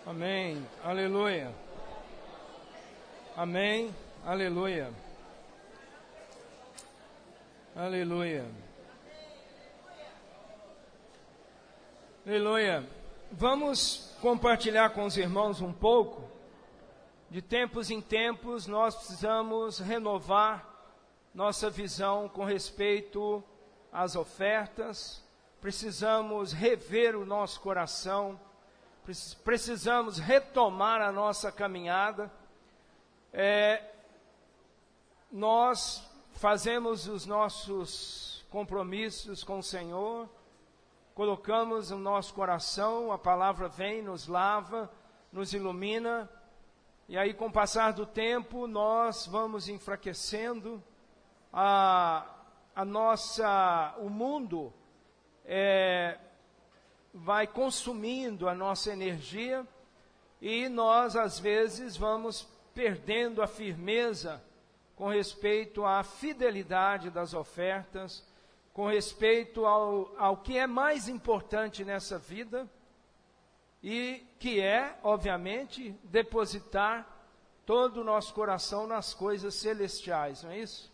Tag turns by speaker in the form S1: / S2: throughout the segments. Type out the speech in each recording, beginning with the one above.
S1: Amém, aleluia. Amém, aleluia. Aleluia. Aleluia. Vamos compartilhar com os irmãos um pouco. De tempos em tempos nós precisamos renovar nossa visão com respeito às ofertas. Precisamos rever o nosso coração. Precisamos retomar a nossa caminhada. Nós fazemos os nossos compromissos com o Senhor, colocamos no nosso coração, a palavra vem, nos lava, nos ilumina, e aí com o passar do tempo nós vamos enfraquecendo, o mundo vai consumindo a nossa energia, e nós às vezes vamos perdendo a firmeza com respeito à fidelidade das ofertas, com respeito ao que é mais importante nessa vida, e que é, obviamente, depositar todo o nosso coração nas coisas celestiais, não é isso?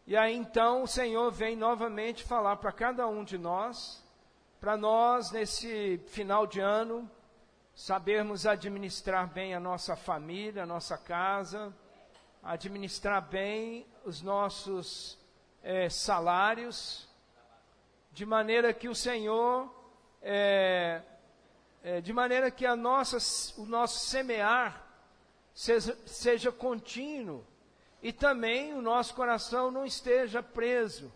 S1: E aí então o Senhor vem novamente falar para cada um de nós, para nós nesse final de ano, sabermos administrar bem a nossa família, a nossa casa, administrar bem os nossos salários, de maneira que o Senhor, de maneira que o nosso semear seja contínuo, e também o nosso coração não esteja preso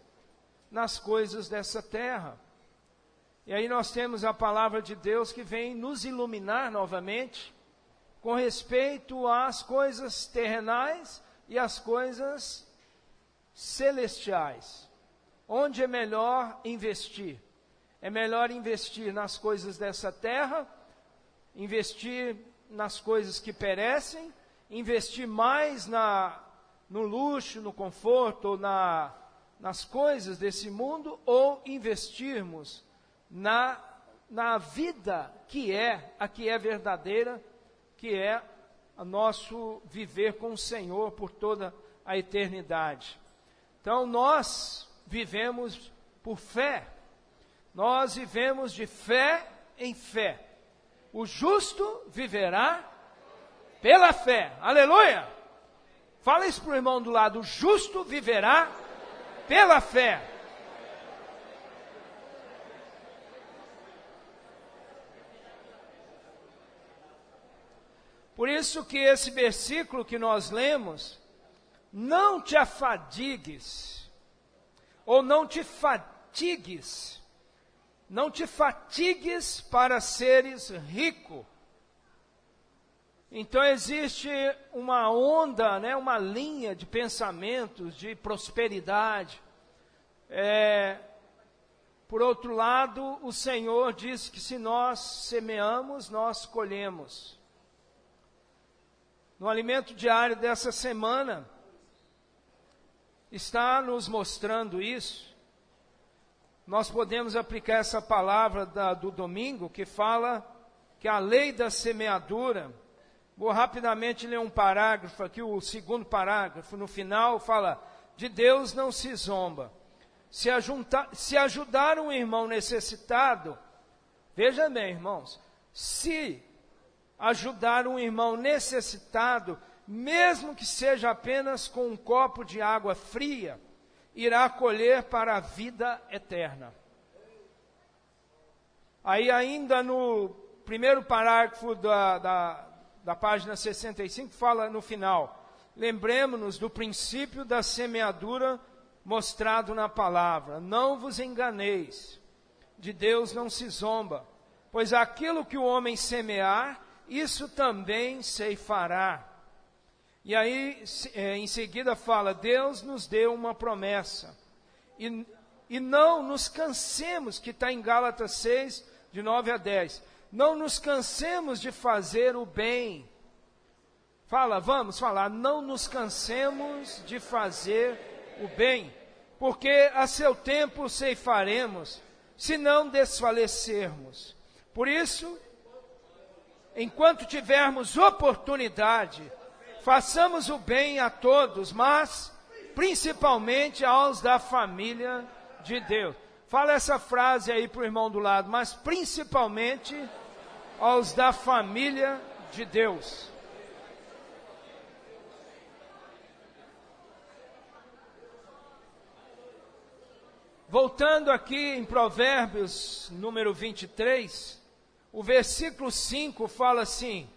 S1: nas coisas dessa terra. E aí nós temos a palavra de Deus que vem nos iluminar novamente com respeito às coisas terrenais e às coisas celestiais. Onde é melhor investir? É melhor investir nas coisas dessa terra, investir nas coisas que perecem, investir mais no luxo, no conforto, ou nas coisas desse mundo, ou investirmos na vida que é verdadeira, que é o nosso viver com o Senhor por toda a eternidade. Então nós vivemos por fé, nós vivemos de fé em fé. O justo viverá pela fé, aleluia! Fala isso para o irmão do lado, o justo viverá pela fé. Por isso que esse versículo que nós lemos, não te afadigues, ou não te fatigues para seres rico. Então existe uma onda, uma linha de pensamentos, de prosperidade. Por outro lado, o Senhor diz que se nós semeamos, nós colhemos. No alimento diário dessa semana, está nos mostrando isso. Nós podemos aplicar essa palavra do domingo, que fala que a lei da semeadura. Vou rapidamente ler um parágrafo aqui, o segundo parágrafo, no final fala: de Deus não se zomba. Se ajudar um irmão necessitado, veja bem, irmãos, se ajudar um irmão necessitado, mesmo que seja apenas com um copo de água fria, irá colher para a vida eterna. Aí ainda no primeiro parágrafo da página 65, fala no final: lembremos-nos do princípio da semeadura mostrado na palavra. Não vos enganeis, de Deus não se zomba, pois aquilo que o homem semear, isso também ceifará. E aí em seguida fala: Deus nos deu uma promessa, e não nos cansemos, que está em Gálatas 6, de 9 a 10, não nos cansemos de fazer o bem. Vamos falar, não nos cansemos de fazer o bem, porque a seu tempo ceifaremos, se não desfalecermos. Por isso, enquanto tivermos oportunidade, façamos o bem a todos, mas principalmente aos da família de Deus. Fala essa frase aí para o irmão do lado, mas principalmente aos da família de Deus. Voltando aqui em Provérbios, número 23, o versículo 5 fala assim: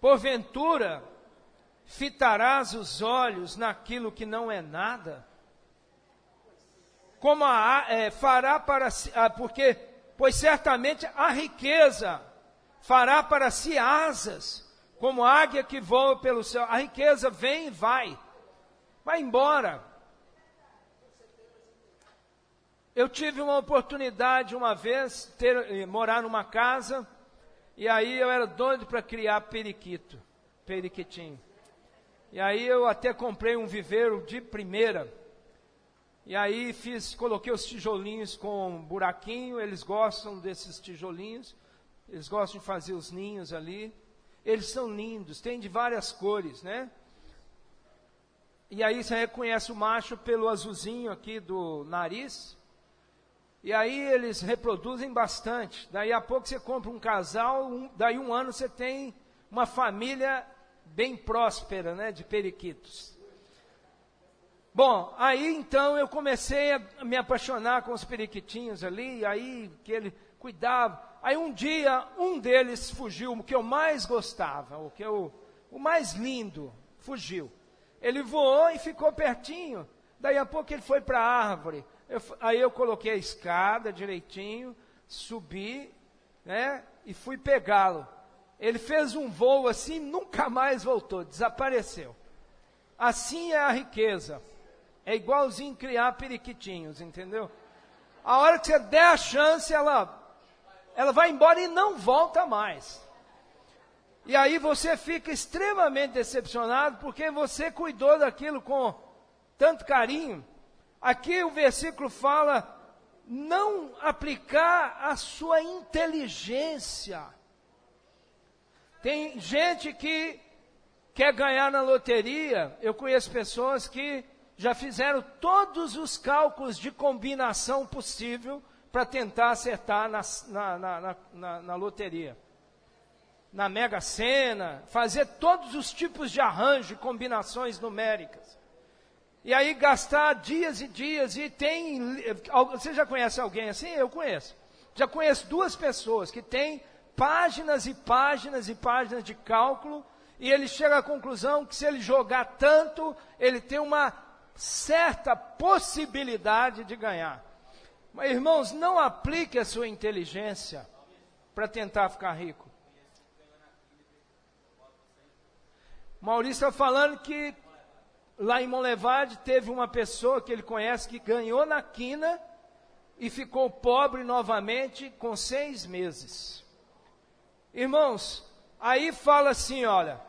S1: porventura, fitarás os olhos naquilo que não é nada? Como fará para si, pois certamente a riqueza fará para si asas, como águia que voa pelo céu. A riqueza vem e vai embora. Eu tive uma oportunidade uma vez, morar numa casa, e aí eu era doido para criar periquitinho. E aí eu até comprei um viveiro de primeira, e aí coloquei os tijolinhos com buraquinho, eles gostam desses tijolinhos, eles gostam de fazer os ninhos ali, eles são lindos, tem de várias cores, né? E aí você reconhece o macho pelo azulzinho aqui do nariz. E aí eles reproduzem bastante. Daí a pouco você compra um casal, daí um ano você tem uma família bem próspera, né, de periquitos. Bom, aí então eu comecei a me apaixonar com os periquitinhos ali, aí que ele cuidava. Aí um dia, um deles fugiu, o que eu mais gostava, o mais lindo, fugiu. Ele voou e ficou pertinho. Daí a pouco ele foi para a árvore. Aí eu coloquei a escada direitinho, subi, né, e fui pegá-lo. Ele fez um voo assim, nunca mais voltou, desapareceu. Assim é a riqueza. É igualzinho criar periquitinhos, entendeu? A hora que você der a chance, ela vai embora e não volta mais. E aí você fica extremamente decepcionado, porque você cuidou daquilo com tanto carinho. Aqui o versículo fala, não aplicar a sua inteligência. Tem gente que quer ganhar na loteria, eu conheço pessoas que já fizeram todos os cálculos de combinação possível para tentar acertar na loteria. Na Mega Sena, fazer todos os tipos de arranjo e combinações numéricas. E aí gastar dias e dias, e você já conhece alguém assim? Eu conheço. Já conheço 2 pessoas que têm páginas e páginas e páginas de cálculo, e ele chega à conclusão que se ele jogar tanto, ele tem uma certa possibilidade de ganhar. Mas irmãos, não aplique a sua inteligência para tentar ficar rico. Maurício está falando que lá em Monlevade teve uma pessoa que ele conhece que ganhou na quina e ficou pobre novamente com 6 meses. Irmãos, aí fala assim, olha,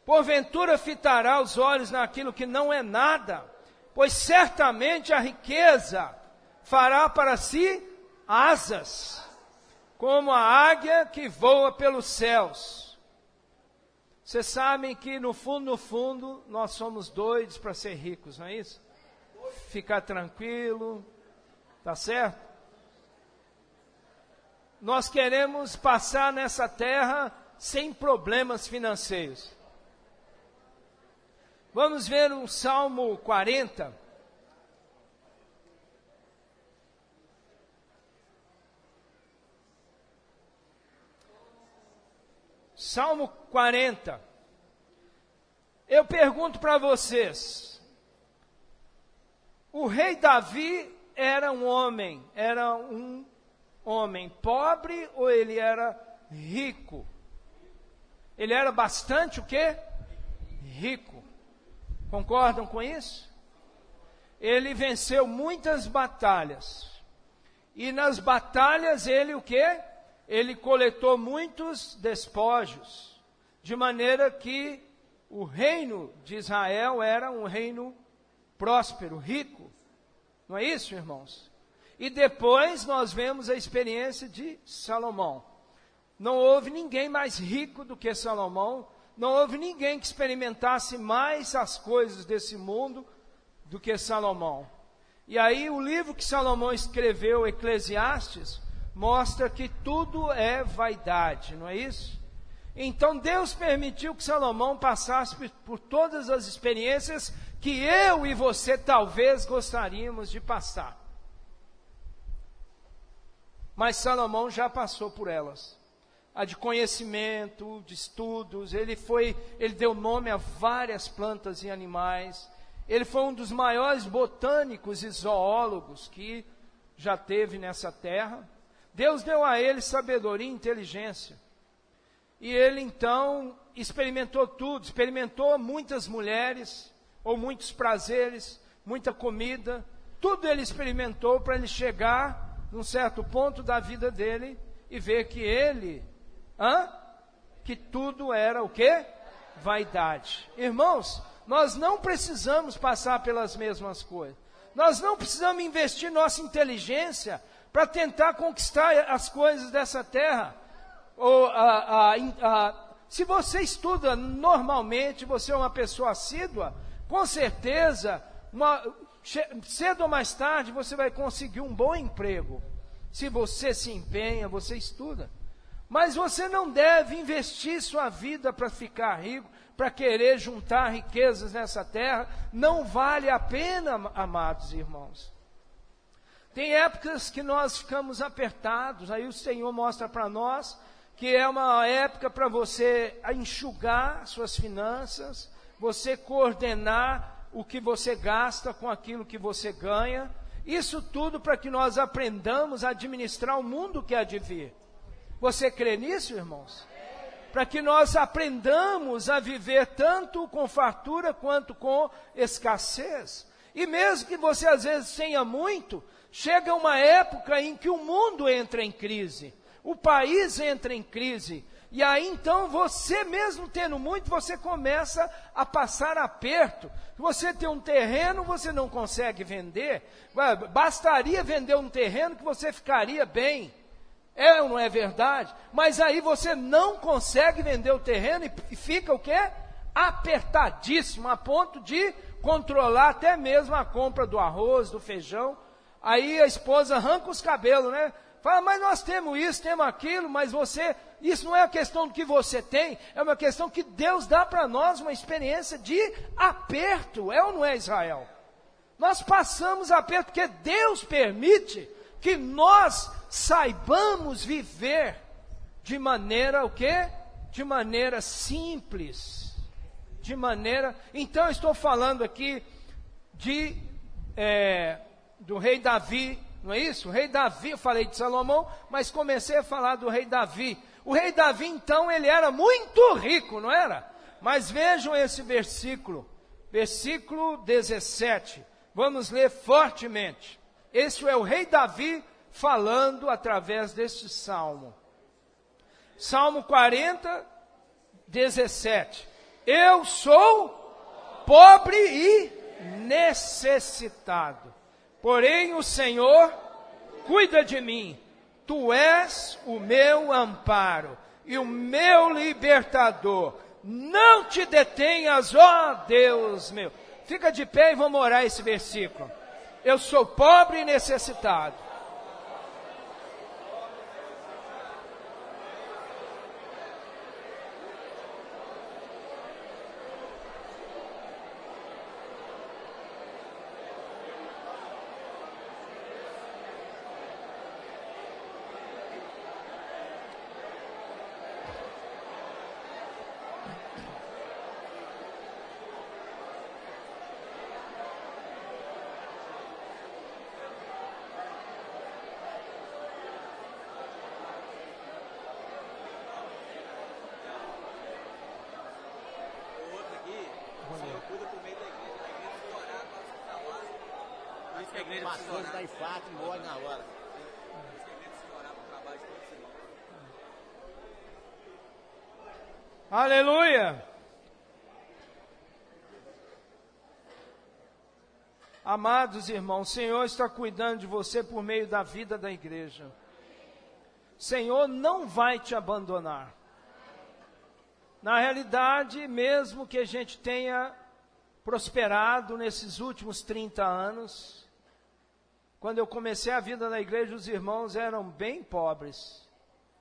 S1: porventura fitará os olhos naquilo que não é nada, pois certamente a riqueza fará para si asas, como a águia que voa pelos céus. Vocês sabem que no fundo, nós somos doidos para ser ricos, não é isso? Ficar tranquilo, tá certo? Nós queremos passar nessa terra sem problemas financeiros. Vamos ver o Salmo 40. Salmo 40. Eu pergunto para vocês, o rei Davi era um homem pobre ou ele era rico? Ele era bastante o quê? Rico. Concordam com isso? Ele venceu muitas batalhas. E nas batalhas ele o quê? Ele coletou muitos despojos, de maneira que o reino de Israel era um reino próspero, rico. Não é isso, irmãos? E depois nós vemos a experiência de Salomão. Não houve ninguém mais rico do que Salomão, não houve ninguém que experimentasse mais as coisas desse mundo do que Salomão. E aí o livro que Salomão escreveu, Eclesiastes, mostra que tudo é vaidade, não é isso? Então Deus permitiu que Salomão passasse por todas as experiências que eu e você talvez gostaríamos de passar. Mas Salomão já passou por elas. A de conhecimento, de estudos, ele deu nome a várias plantas e animais. Ele foi um dos maiores botânicos e zoólogos que já teve nessa terra. Deus deu a ele sabedoria e inteligência. E ele então experimentou tudo, experimentou muitas mulheres, ou muitos prazeres, muita comida. Tudo ele experimentou para ele chegar num certo ponto da vida dele e ver que que tudo era o quê? Vaidade. Irmãos, nós não precisamos passar pelas mesmas coisas. Nós não precisamos investir nossa inteligência para tentar conquistar as coisas dessa terra. Se você estuda normalmente, você é uma pessoa assídua, com certeza, cedo ou mais tarde, você vai conseguir um bom emprego. Se você se empenha, você estuda. Mas você não deve investir sua vida para ficar rico, para querer juntar riquezas nessa terra. Não vale a pena, amados irmãos. Tem épocas que nós ficamos apertados, aí o Senhor mostra para nós que é uma época para você enxugar suas finanças, você coordenar o que você gasta com aquilo que você ganha. Isso tudo para que nós aprendamos a administrar o mundo que há de vir. Você crê nisso, irmãos? Para que nós aprendamos a viver tanto com fartura quanto com escassez. E mesmo que você às vezes tenha muito, chega uma época em que o mundo entra em crise, o país entra em crise, e aí então você mesmo tendo muito, você começa a passar aperto. Você tem um terreno, você não consegue vender, bastaria vender um terreno que você ficaria bem. É ou não é verdade? Mas aí você não consegue vender o terreno e fica o quê? Apertadíssimo, a ponto de controlar até mesmo a compra do arroz, do feijão. Aí a esposa arranca os cabelos, né? Fala, mas nós temos isso, temos aquilo, mas isso não é a questão do que você tem, é uma questão que Deus dá para nós uma experiência de aperto, é ou não é, Israel? Nós passamos aperto porque Deus permite que nós saibamos viver de maneira o quê? De maneira simples, então eu estou falando aqui do rei Davi, não é isso? O rei Davi, eu falei de Salomão, mas comecei a falar do rei Davi. O rei Davi, então, ele era muito rico, não era? Mas vejam esse versículo 17, vamos ler fortemente. Esse é o rei Davi falando através deste salmo. Salmo 40, 17. Eu sou pobre e necessitado, porém o Senhor cuida de mim. Tu és o meu amparo e o meu libertador. Não te detenhas, ó Deus meu. Fica de pé e vamos orar esse versículo. Eu sou pobre e necessitado.
S2: Pastores da IFAC morrem na hora.
S1: Aleluia! Amados irmãos, o Senhor está cuidando de você por meio da vida da igreja. O Senhor não vai te abandonar. Na realidade, mesmo que a gente tenha prosperado nesses últimos 30 anos, quando eu comecei a vida na igreja, os irmãos eram bem pobres.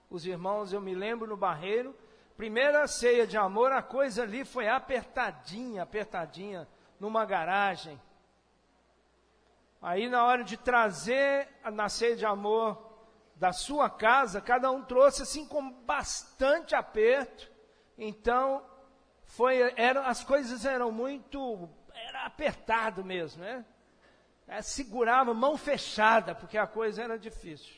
S1: Os irmãos, eu me lembro no Barreiro, primeira ceia de amor, a coisa ali foi apertadinha, numa garagem. Aí na hora de trazer na ceia de amor da sua casa, cada um trouxe assim com bastante aperto. Então, as coisas eram era apertado mesmo, né? Segurava mão fechada, porque a coisa era difícil.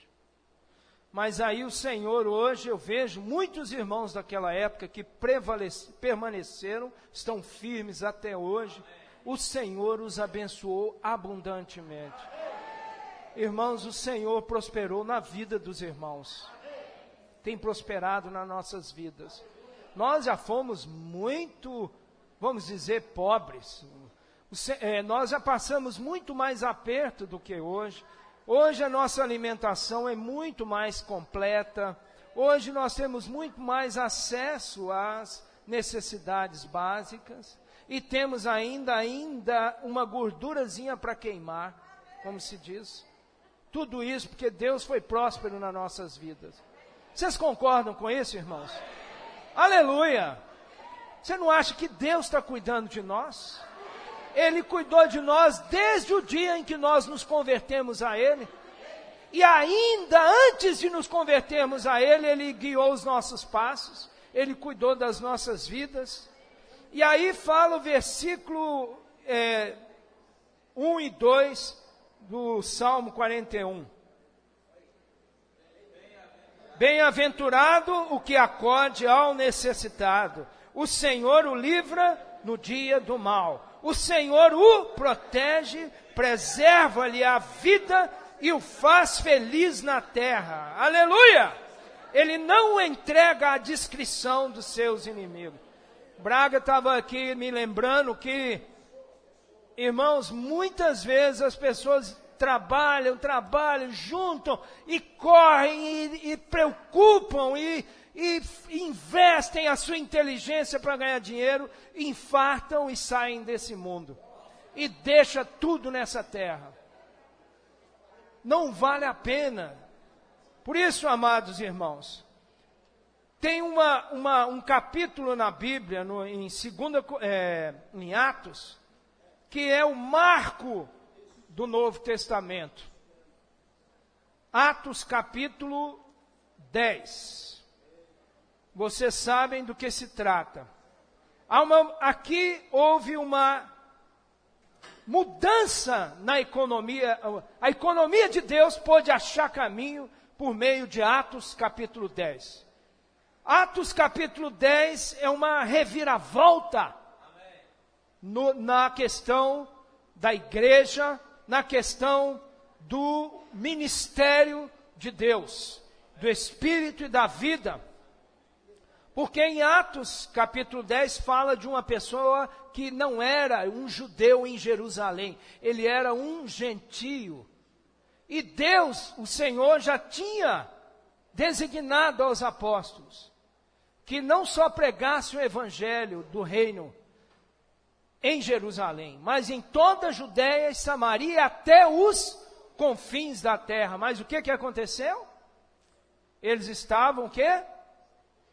S1: Mas aí o Senhor hoje, eu vejo muitos irmãos daquela época que permaneceram, estão firmes até hoje. O Senhor os abençoou abundantemente. Irmãos, o Senhor prosperou na vida dos irmãos. Tem prosperado nas nossas vidas. Nós já fomos muito, vamos dizer, pobres. Nós já passamos muito mais aperto do que hoje. Hoje a nossa alimentação é muito mais completa. Hoje nós temos muito mais acesso às necessidades básicas. E temos ainda uma gordurazinha para queimar, como se diz. Tudo isso porque Deus foi próspero nas nossas vidas. Vocês concordam com isso, irmãos? Aleluia! Você não acha que Deus está cuidando de nós? Ele cuidou de nós desde o dia em que nós nos convertemos a Ele. E ainda antes de nos convertermos a Ele, Ele guiou os nossos passos. Ele cuidou das nossas vidas. E aí fala o versículo 1 e 2 do Salmo 41. Bem-aventurado o que acode ao necessitado. O Senhor o livra no dia do mal. O Senhor o protege, preserva-lhe a vida e o faz feliz na terra. Aleluia! Ele não o entrega à discrição dos seus inimigos. Braga estava aqui me lembrando que, irmãos, muitas vezes as pessoas trabalham, juntam e correm e preocupam e investem a sua inteligência para ganhar dinheiro, infartam e saem desse mundo. E deixa tudo nessa terra. Não vale a pena. Por isso, amados irmãos, tem um capítulo na Bíblia, em Atos, que é o marco do Novo Testamento. Atos capítulo 10. Vocês sabem do que se trata. Aqui houve uma mudança na economia. A economia de Deus pôde achar caminho por meio de Atos capítulo 10. Atos capítulo 10 é uma reviravolta na questão da igreja, na questão do ministério de Deus, do Espírito e da vida. Porque em Atos capítulo 10 fala de uma pessoa que não era um judeu em Jerusalém, ele era um gentio. E Deus, o Senhor, já tinha designado aos apóstolos que não só pregasse o evangelho do reino em Jerusalém, mas em toda a Judéia e Samaria até os confins da terra. Mas o que aconteceu? Eles estavam o quê?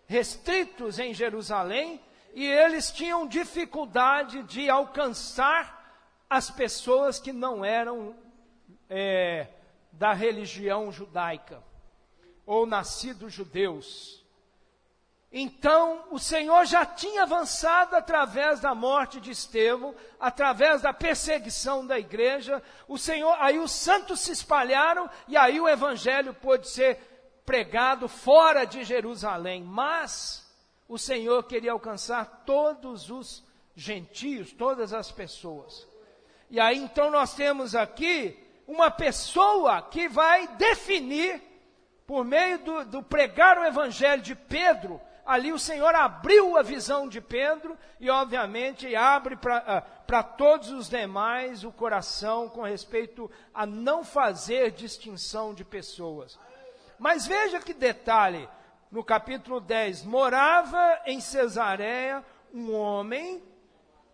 S1: Restritos em Jerusalém, e eles tinham dificuldade de alcançar as pessoas que não eram da religião judaica, ou nascidos judeus. Então, o Senhor já tinha avançado através da morte de Estevão, através da perseguição da igreja. Aí os santos se espalharam, e aí o evangelho pôde ser pregado fora de Jerusalém. Mas o Senhor queria alcançar todos os gentios, todas as pessoas. E aí então nós temos aqui uma pessoa que vai definir, por meio do pregar o evangelho de Pedro, ali o Senhor abriu a visão de Pedro e, obviamente, abre para todos os demais o coração com respeito a não fazer distinção de pessoas. Mas veja que detalhe, no capítulo 10, morava em Cesareia um homem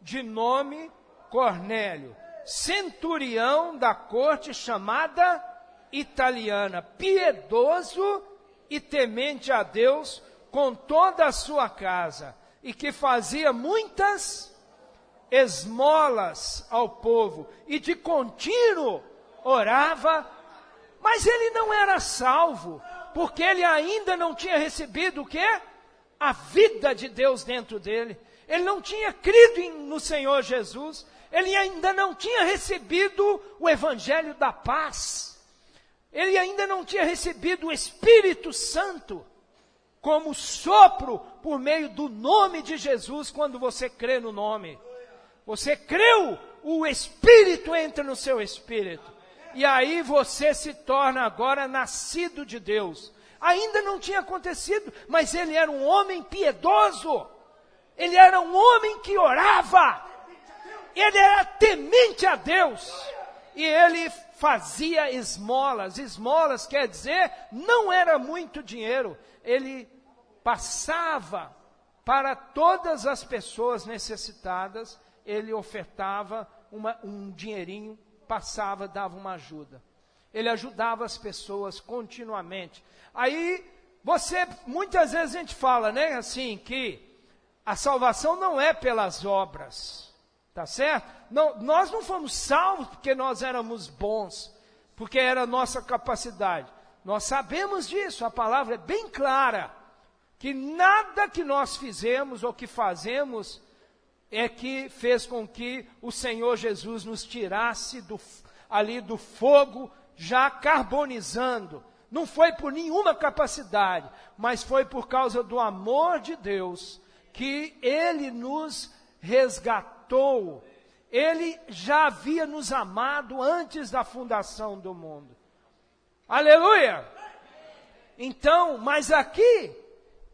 S1: de nome Cornélio, centurião da corte chamada italiana, piedoso e temente a Deus com toda a sua casa, e que fazia muitas esmolas ao povo, e de contínuo orava, mas ele não era salvo, porque ele ainda não tinha recebido o quê? A vida de Deus dentro dele. Ele não tinha crido no Senhor Jesus, ele ainda não tinha recebido o evangelho da paz, ele ainda não tinha recebido o Espírito Santo, como sopro por meio do nome de Jesus, quando você crê no nome. Você creu, o Espírito entra no seu espírito. E aí você se torna agora nascido de Deus. Ainda não tinha acontecido, mas ele era um homem piedoso. Ele era um homem que orava. Ele era temente a Deus. E ele fazia esmolas. Esmolas quer dizer, não era muito dinheiro. Ele passava para todas as pessoas necessitadas, ele ofertava um dinheirinho, passava, dava uma ajuda. Ele ajudava as pessoas continuamente. Aí, muitas vezes a gente fala, né, assim, que a salvação não é pelas obras, tá certo? Não, nós não fomos salvos porque nós éramos bons, porque era a nossa capacidade. Nós sabemos disso, a palavra é bem clara, que nada que nós fizemos ou que fazemos é que fez com que o Senhor Jesus nos tirasse ali do fogo, já carbonizando. Não foi por nenhuma capacidade, mas foi por causa do amor de Deus, que Ele nos resgatou. Ele já havia nos amado antes da fundação do mundo. Aleluia! Então, mas aqui,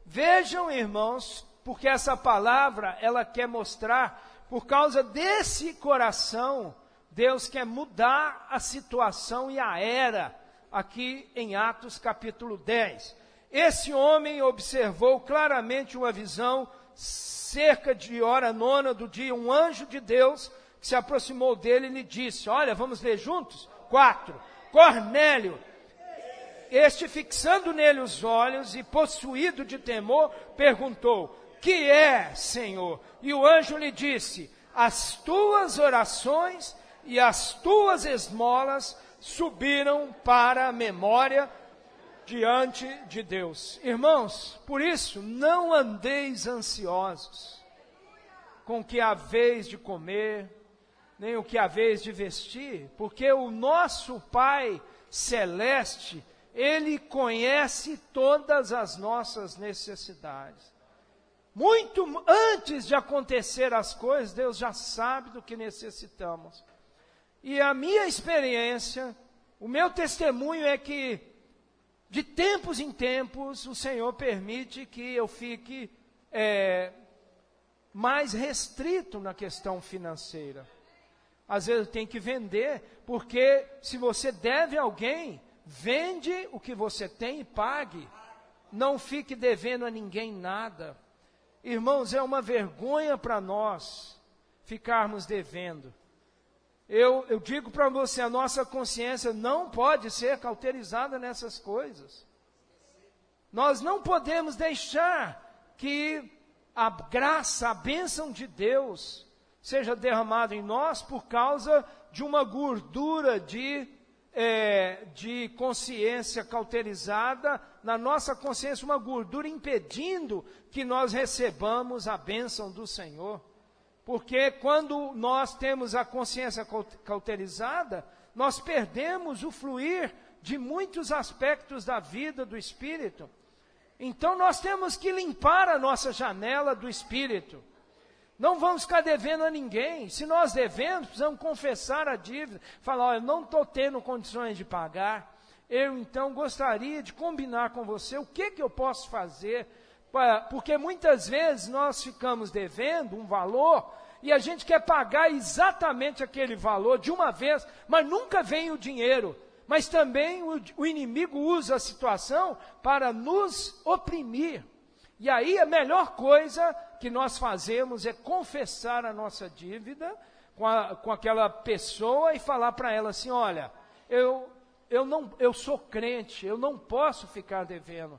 S1: vejam, irmãos, porque essa palavra, ela quer mostrar, por causa desse coração, Deus quer mudar a situação e a era, aqui em Atos capítulo 10. Esse homem observou claramente uma visão, cerca de hora nona do dia, um anjo de Deus que se aproximou dele e lhe disse, olha, vamos ler juntos? 4. Cornélio, este fixando nele os olhos e possuído de temor, perguntou, que é, Senhor? E o anjo lhe disse, as tuas orações e as tuas esmolas subiram para a memória diante de Deus. Irmãos, por isso, não andeis ansiosos com o que haveis de comer, nem o que haveis de vestir, porque o nosso Pai Celeste, Ele conhece todas as nossas necessidades. Muito antes de acontecer as coisas, Deus já sabe do que necessitamos. E a minha experiência, o meu testemunho é que, de tempos em tempos, o Senhor permite que eu fique mais restrito na questão financeira. Às vezes tem que vender, porque se você deve a alguém, vende o que você tem e pague. Não fique devendo a ninguém nada. Irmãos, é uma vergonha para nós ficarmos devendo. Eu digo para você, a nossa consciência não pode ser cauterizada nessas coisas. Nós não podemos deixar que a graça, a bênção de Deus seja derramada em nós por causa de uma gordura de consciência cauterizada, na nossa consciência uma gordura impedindo que nós recebamos a bênção do Senhor. Porque quando nós temos a consciência cauterizada, nós perdemos o fluir de muitos aspectos da vida do Espírito. Então nós temos que limpar a nossa janela do Espírito. Não vamos ficar devendo a ninguém. Se nós devemos, precisamos confessar a dívida. Falar, olha, eu não estou tendo condições de pagar. Eu então gostaria de combinar com você o que eu posso fazer Porque muitas vezes nós ficamos devendo um valor e a gente quer pagar exatamente aquele valor de uma vez, mas nunca vem o dinheiro. Mas também o inimigo usa a situação para nos oprimir. E aí a melhor coisa que nós fazemos é confessar a nossa dívida com aquela pessoa e falar para ela assim, olha, eu sou crente, eu não posso ficar devendo.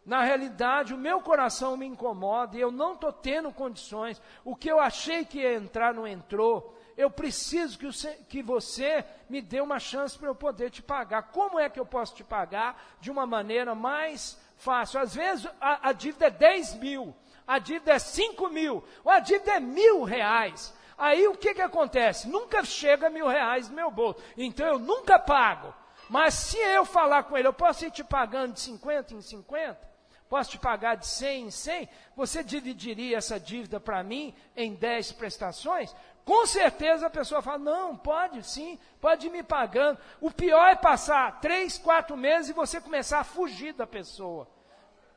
S1: Na realidade, o meu coração me incomoda e eu não estou tendo condições. O que eu achei que ia entrar não entrou. Eu preciso que você me dê uma chance para eu poder te pagar. Como é que eu posso te pagar de uma maneira mais fácil? Às vezes a dívida é 10 mil, a dívida é 5 mil, ou a dívida é R$1.000. Aí o que acontece? Nunca chega R$1.000 no meu bolso, então eu nunca pago. Mas se eu falar com ele, eu posso ir te pagando de 50 em 50? Posso te pagar de 100 em 100? Você dividiria essa dívida para mim em 10 prestações? Com certeza a pessoa fala, não, pode sim, pode ir me pagando. O pior é passar 3, 4 meses e você começar a fugir da pessoa.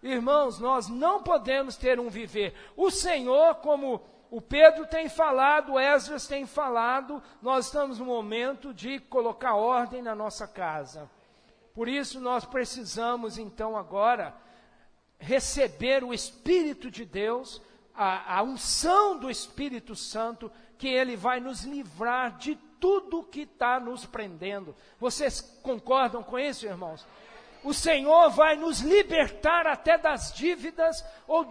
S1: Irmãos, nós não podemos ter um viver. O Senhor, como o Pedro tem falado, o Esdras tem falado, nós estamos no momento de colocar ordem na nossa casa. Por isso nós precisamos então agora receber o Espírito de Deus, a unção do Espírito Santo, que Ele vai nos livrar de tudo que está nos prendendo. Vocês concordam com isso, irmãos? O Senhor vai nos libertar até das dívidas ou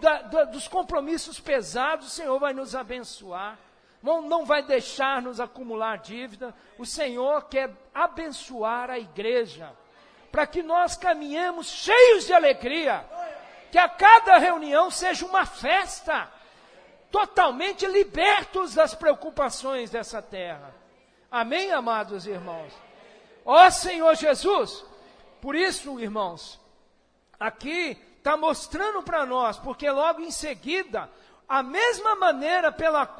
S1: dos compromissos pesados. O Senhor vai nos abençoar. Não vai deixar nos acumular dívida. O Senhor quer abençoar a igreja, para que nós caminhemos cheios de alegria. Que a cada reunião seja uma festa, totalmente libertos das preocupações dessa terra. Amém, amados irmãos? Ó Senhor Jesus, por isso, irmãos, aqui está mostrando para nós, porque logo em seguida, a mesma maneira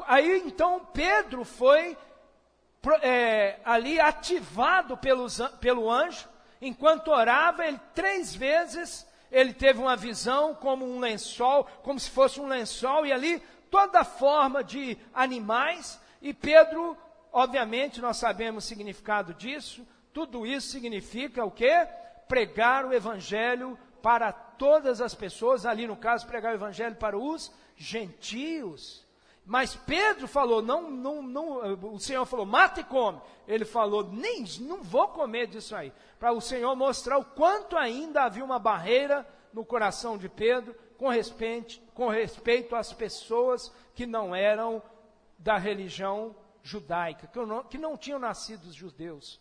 S1: aí então Pedro foi ali ativado pelo anjo, enquanto orava, ele 3 vezes, ele teve uma visão como um lençol, como se fosse um lençol, e ali toda forma de animais, e Pedro, obviamente, nós sabemos o significado disso, tudo isso significa o quê? Pregar o evangelho para todas as pessoas, ali no caso, pregar o evangelho para os gentios. Mas Pedro falou, o Senhor falou, mata e come. Ele falou, não vou comer disso aí. Para o Senhor mostrar o quanto ainda havia uma barreira no coração de Pedro com respeito às pessoas que não eram da religião judaica, que não tinham nascido judeus.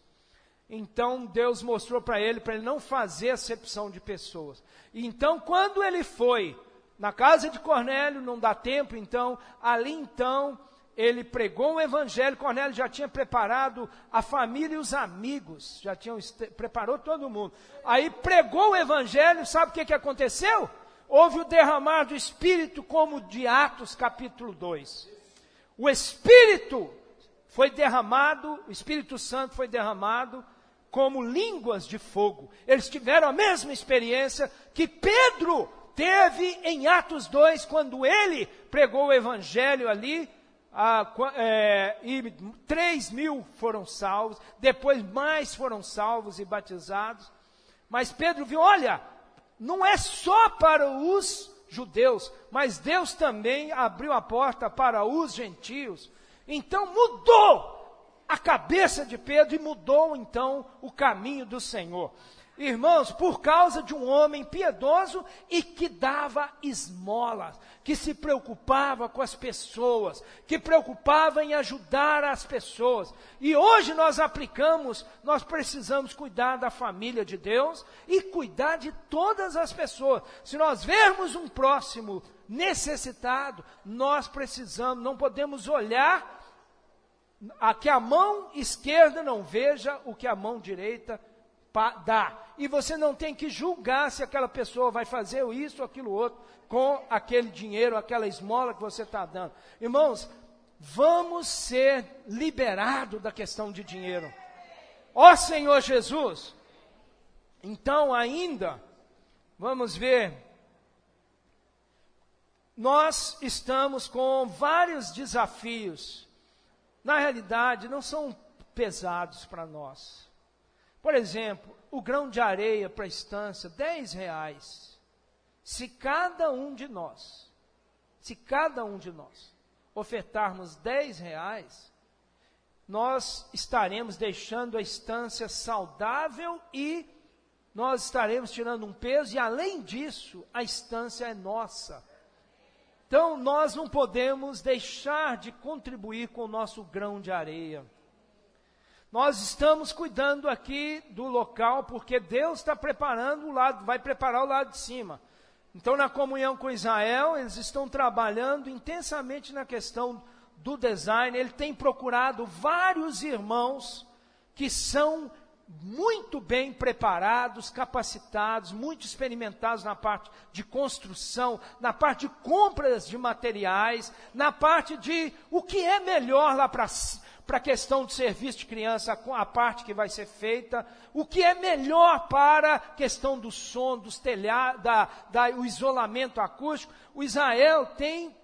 S1: Então Deus mostrou para ele não fazer acepção de pessoas. Então quando ele foi na casa de Cornélio, não dá tempo, então, ali então, ele pregou o evangelho. Cornélio já tinha preparado a família e os amigos, preparou todo mundo. Aí pregou o evangelho, sabe o que aconteceu? Houve o derramar do Espírito, como de Atos capítulo 2. O Espírito foi derramado, o Espírito Santo foi derramado como línguas de fogo. Eles tiveram a mesma experiência que Pedro teve em Atos 2, quando ele pregou o evangelho ali, e 3.000 foram salvos, depois mais foram salvos e batizados. Mas Pedro viu, olha, não é só para os judeus, mas Deus também abriu a porta para os gentios. Então mudou a cabeça de Pedro e mudou então o caminho do Senhor. Irmãos, por causa de um homem piedoso e que dava esmolas, que se preocupava com as pessoas, que preocupava em ajudar as pessoas. E hoje nós precisamos cuidar da família de Deus e cuidar de todas as pessoas. Se nós vermos um próximo necessitado, nós não podemos olhar a que a mão esquerda não veja o que a mão direita dá. E você não tem que julgar se aquela pessoa vai fazer isso ou aquilo outro com aquele dinheiro, aquela esmola que você está dando. Irmãos, vamos ser liberados da questão de dinheiro. Ó Senhor Jesus! Então ainda, vamos ver, nós estamos com vários desafios. Na realidade, não são pesados para nós. Por exemplo, o grão de areia para a estância, R$10. Se cada um de nós ofertarmos R$10, nós estaremos deixando a estância saudável e nós estaremos tirando um peso, e além disso, a estância é nossa. Então, nós não podemos deixar de contribuir com o nosso grão de areia. Nós estamos cuidando aqui do local, porque Deus está preparando o lado, vai preparar o lado de cima. Então, na comunhão com Israel, eles estão trabalhando intensamente na questão do design. Ele tem procurado vários irmãos que são muito bem preparados, capacitados, muito experimentados na parte de construção, na parte de compras de materiais, na parte de o que é melhor lá para a questão de serviço de criança, a parte que vai ser feita, o que é melhor para a questão do som, dos telhados, o isolamento acústico. O Israel tem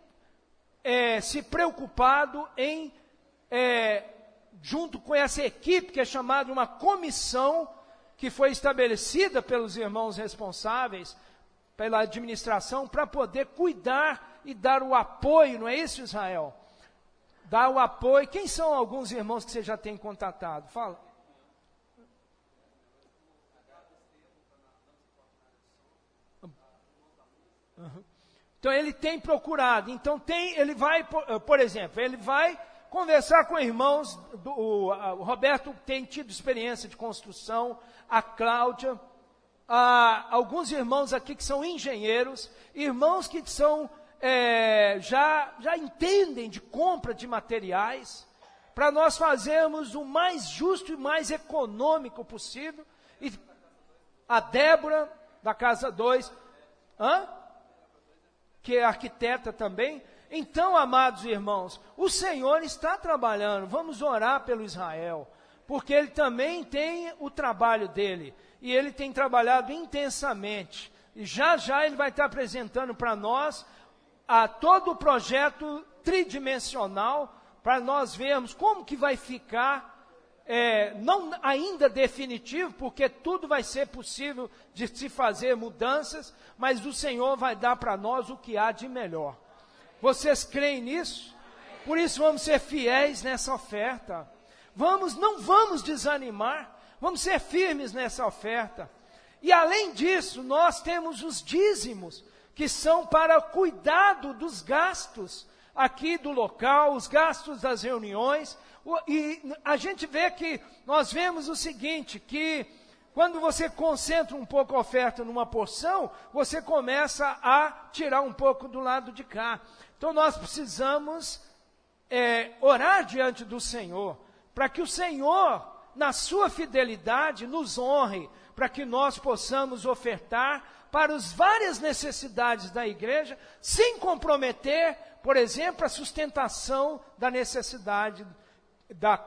S1: se preocupado em junto com essa equipe, que é chamada uma comissão, que foi estabelecida pelos irmãos responsáveis, pela administração, para poder cuidar e dar o apoio, não é isso, Israel? Dar o apoio. Quem são alguns irmãos que você já tem contatado? Fala. Então, ele tem procurado. Então, ele vai, por exemplo, ele vai conversar com irmãos, o Roberto tem tido experiência de construção, a Cláudia, alguns irmãos aqui que são engenheiros, irmãos que são, já entendem de compra de materiais, para nós fazermos o mais justo e mais econômico possível. E a Débora, da Casa 2, que é arquiteta também. Então, amados irmãos, o Senhor está trabalhando. Vamos orar pelo Israel, porque ele também tem o trabalho dele, e ele tem trabalhado intensamente, e já ele vai estar apresentando para nós todo o projeto tridimensional, para nós vermos como que vai ficar, não ainda definitivo, porque tudo vai ser possível de se fazer mudanças, mas o Senhor vai dar para nós o que há de melhor. Vocês creem nisso? Por isso vamos ser fiéis nessa oferta. Não vamos desanimar, vamos ser firmes nessa oferta. E além disso, nós temos os dízimos, que são para cuidado dos gastos aqui do local, os gastos das reuniões. E a gente vê que, nós vemos o seguinte, que quando você concentra um pouco a oferta numa porção, você começa a tirar um pouco do lado de cá. Então nós precisamos orar diante do Senhor, para que o Senhor, na sua fidelidade, nos honre, para que nós possamos ofertar para as várias necessidades da igreja, sem comprometer, por exemplo, a sustentação da necessidade da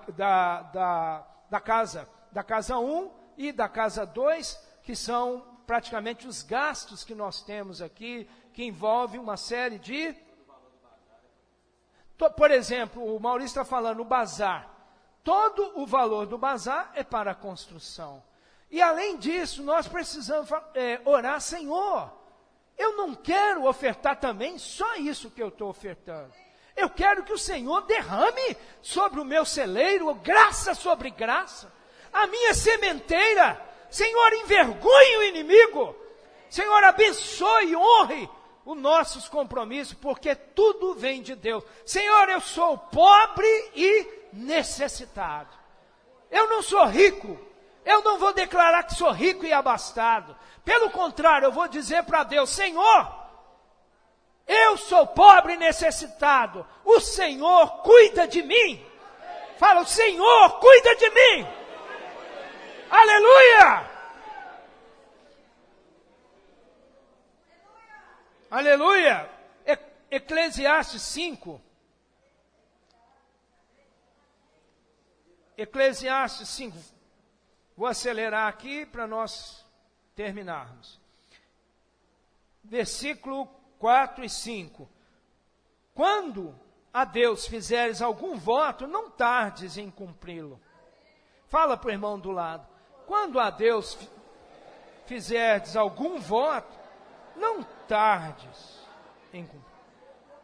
S1: casa 1 e da casa 2, que são praticamente os gastos que nós temos aqui, que envolve uma série de... Por exemplo, o Maurício está falando o bazar. Todo o valor do bazar é para a construção. E além disso, nós precisamos orar, Senhor, eu não quero ofertar também só isso que eu estou ofertando. Eu quero que o Senhor derrame sobre o meu celeiro, graça sobre graça. A minha sementeira, Senhor, envergonhe o inimigo. Senhor, abençoe e honre os nossos compromissos, porque tudo vem de Deus. Senhor, eu sou pobre e necessitado. Eu não sou rico. Eu não vou declarar que sou rico e abastado. Pelo contrário, eu vou dizer para Deus, Senhor, eu sou pobre e necessitado. O Senhor cuida de mim. Fala, o Senhor cuida de mim. Aleluia! Aleluia! Eclesiastes 5. Eclesiastes 5. Vou acelerar aqui para nós terminarmos. Versículo 4 e 5. Quando a Deus fizeres algum voto, não tardes em cumpri-lo. Fala para o irmão do lado. Quando a Deus fizerdes algum voto, não tardes em cumprir.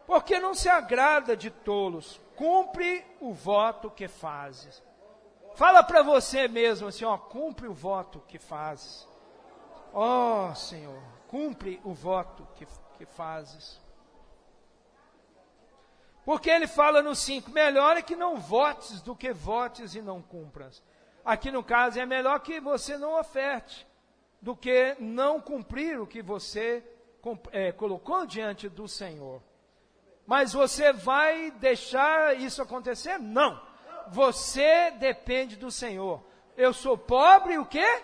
S1: Porque não se agrada de tolos. Cumpre o voto que fazes. Fala para você mesmo assim, ó, cumpre o voto que fazes. Ó, Senhor, cumpre o voto que fazes. Porque ele fala no 5, melhor é que não votes do que votes e não cumpras. Aqui no caso é melhor que você não oferte, do que não cumprir o que você colocou diante do Senhor. Mas você vai deixar isso acontecer? Não. Você depende do Senhor. Eu sou pobre e o quê?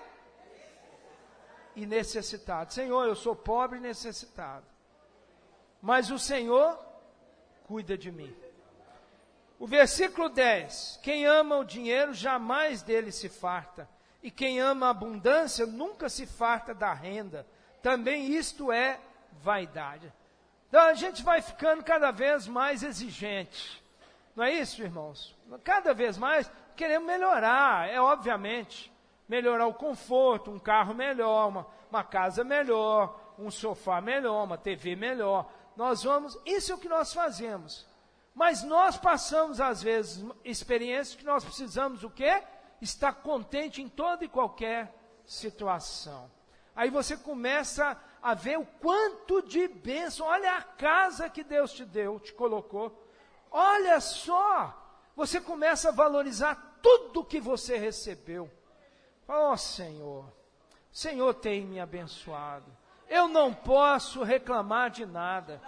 S1: E necessitado. Senhor, eu sou pobre e necessitado. Mas o Senhor cuida de mim. O versículo 10. Quem ama o dinheiro jamais dele se farta. E quem ama a abundância nunca se farta da renda. Também isto é vaidade. Então a gente vai ficando cada vez mais exigente. Não é isso, irmãos? Cada vez mais queremos melhorar, obviamente. Melhorar o conforto, um carro melhor, uma casa melhor, um sofá melhor, uma TV melhor. Isso é o que nós fazemos. Mas nós passamos, às vezes, experiências que nós precisamos o quê? Estar contente em toda e qualquer situação. Aí você começa a ver o quanto de bênção. Olha a casa que Deus te deu, te colocou. Olha só, você começa a valorizar tudo que você recebeu. Ó Senhor, o Senhor tem me abençoado. Eu não posso reclamar de nada.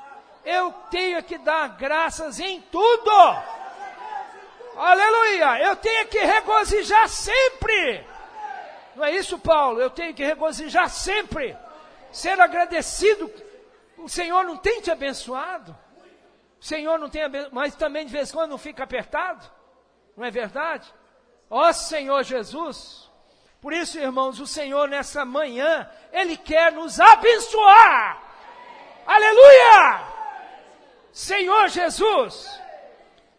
S1: Eu tenho que dar graças em tudo. Aleluia, eu tenho que regozijar sempre. Não é isso, Paulo? Eu tenho que regozijar sempre. Ser agradecido. O Senhor não tem te abençoado. O Senhor não tem abençoado, mas também de vez em quando não fica apertado. Não é verdade? Ó Senhor Jesus. Por isso, irmãos, o Senhor nessa manhã, Ele quer nos abençoar. Aleluia! Senhor Jesus.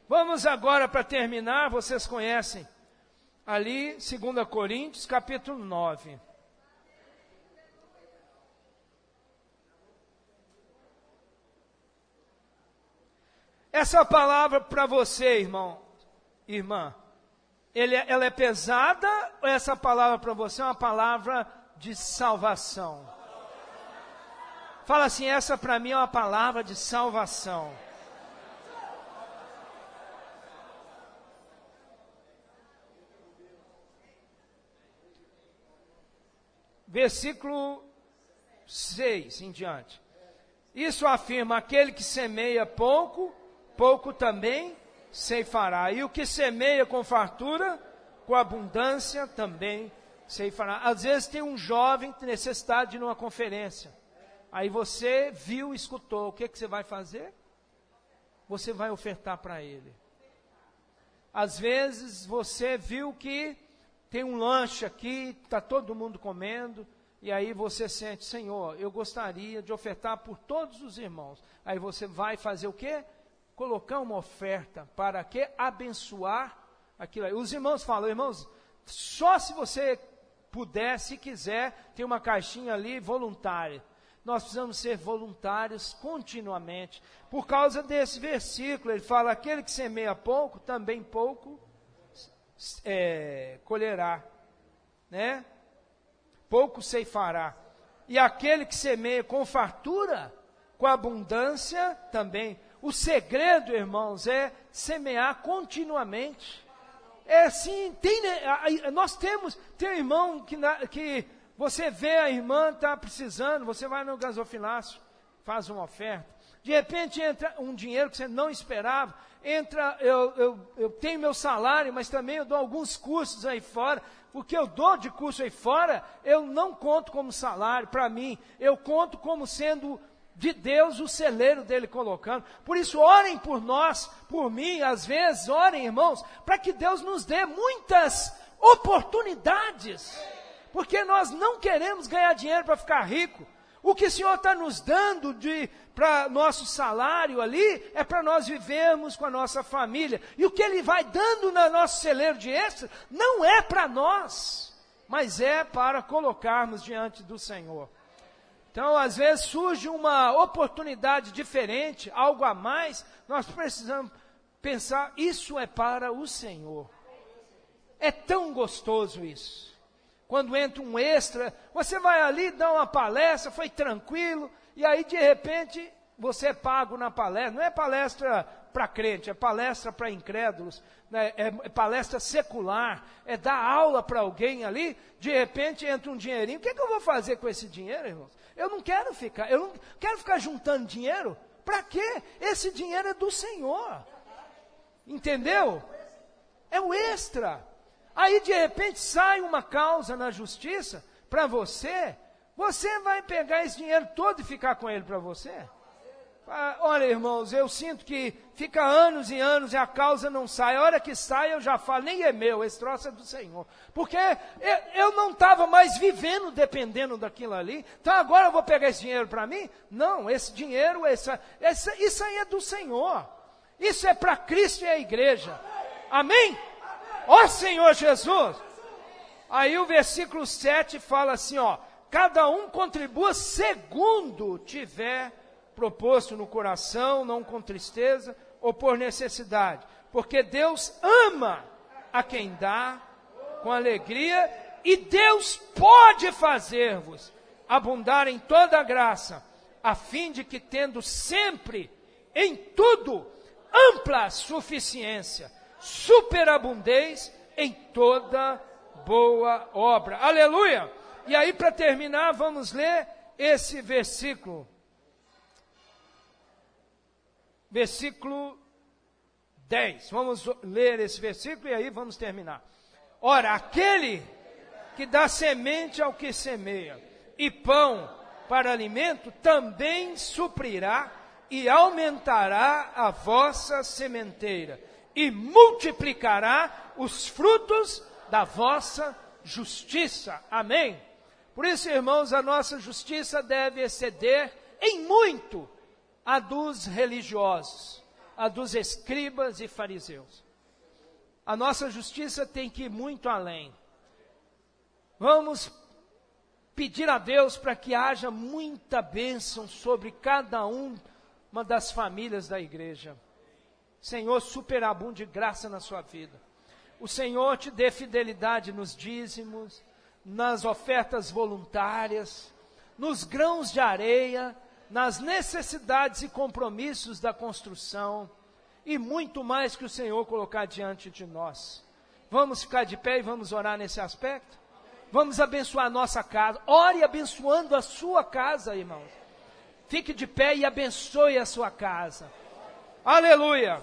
S1: Vamos agora para terminar, vocês conhecem. Ali, 2 Coríntios, capítulo 9. Essa palavra para você, irmão, irmã, ela é pesada ou essa palavra para você é uma palavra de salvação? Fala assim, essa para mim é uma palavra de salvação. Versículo 6 em diante. Isso afirma, aquele que semeia pouco, pouco também ceifará. E o que semeia com fartura, com abundância também ceifará. Às vezes tem um jovem necessitado de ir numa conferência. Aí você viu, escutou. O que você vai fazer? Você vai ofertar para ele. Às vezes você viu que tem um lanche aqui, está todo mundo comendo, e aí você sente, Senhor, eu gostaria de ofertar por todos os irmãos. Aí você vai fazer o quê? Colocar uma oferta para quê? Abençoar aquilo aí. Os irmãos falam, irmãos, só se você puder, se quiser, tem uma caixinha ali voluntária. Nós precisamos ser voluntários continuamente. Por causa desse versículo, ele fala, aquele que semeia pouco, também pouco colherá, né? Pouco ceifará. E aquele que semeia com fartura, com abundância também. O segredo, irmãos, é semear continuamente. É assim, nós tem um irmão que você vê a irmã está precisando, você vai no gasofilácio, faz uma oferta. De repente entra um dinheiro que você não esperava. Eu tenho meu salário, mas também eu dou alguns cursos aí fora. O que eu dou de curso aí fora, eu não conto como salário para mim. Eu conto como sendo de Deus o celeiro dele colocando. Por isso, orem por nós, por mim, às vezes, orem, irmãos, para que Deus nos dê muitas oportunidades. Porque nós não queremos ganhar dinheiro para ficar rico. O que o Senhor está nos dando para nosso salário ali, é para nós vivermos com a nossa família. E o que Ele vai dando no nosso celeiro de extra, não é para nós, mas é para colocarmos diante do Senhor. Então, às vezes surge uma oportunidade diferente, algo a mais, nós precisamos pensar, isso é para o Senhor. É tão gostoso isso. Quando entra um extra, você vai ali, dá uma palestra, foi tranquilo, e aí de repente você é pago na palestra. Não é palestra para crente, é palestra para incrédulos, né? É palestra secular, é dar aula para alguém ali, de repente entra um dinheirinho. O que eu vou fazer com esse dinheiro, irmãos? Eu não quero ficar juntando dinheiro. Para quê? Esse dinheiro é do Senhor. Entendeu? É o extra. Aí de repente sai uma causa na justiça para você vai pegar esse dinheiro todo e ficar com ele para você? Olha, irmãos, eu sinto que fica anos e anos e a causa não sai. A hora que sai eu já falo, nem é meu, esse troço é do Senhor. Porque eu não estava mais vivendo dependendo daquilo ali. Então agora eu vou pegar esse dinheiro para mim? Não, esse dinheiro, isso aí é do Senhor. Isso é para Cristo e a igreja. Amém? Ó Senhor Jesus! Aí o versículo 7 fala assim, ó, cada um contribua segundo tiver proposto no coração, não com tristeza ou por necessidade, porque Deus ama a quem dá com alegria, e Deus pode fazer-vos abundar em toda a graça, a fim de que, tendo sempre, em tudo, ampla suficiência, superabundez em toda boa obra. Aleluia! E aí, para terminar, vamos ler esse versículo. Versículo 10. Vamos ler esse versículo e aí vamos terminar. Ora, aquele que dá semente ao que semeia e pão para alimento, também suprirá e aumentará a vossa sementeira e multiplicará os frutos da vossa justiça. Amém? Por isso, irmãos, a nossa justiça deve exceder em muito a dos religiosos, a dos escribas e fariseus. A nossa justiça tem que ir muito além. Vamos pedir a Deus para que haja muita bênção sobre cada uma das famílias da igreja. Senhor, superabunde graça na sua vida. O Senhor te dê fidelidade nos dízimos, nas ofertas voluntárias, nos grãos de areia, nas necessidades e compromissos da construção, e muito mais que o Senhor colocar diante de nós. Vamos ficar de pé e vamos orar nesse aspecto? Vamos abençoar a nossa casa. Ore abençoando a sua casa, irmãos. Fique de pé e abençoe a sua casa. Aleluia!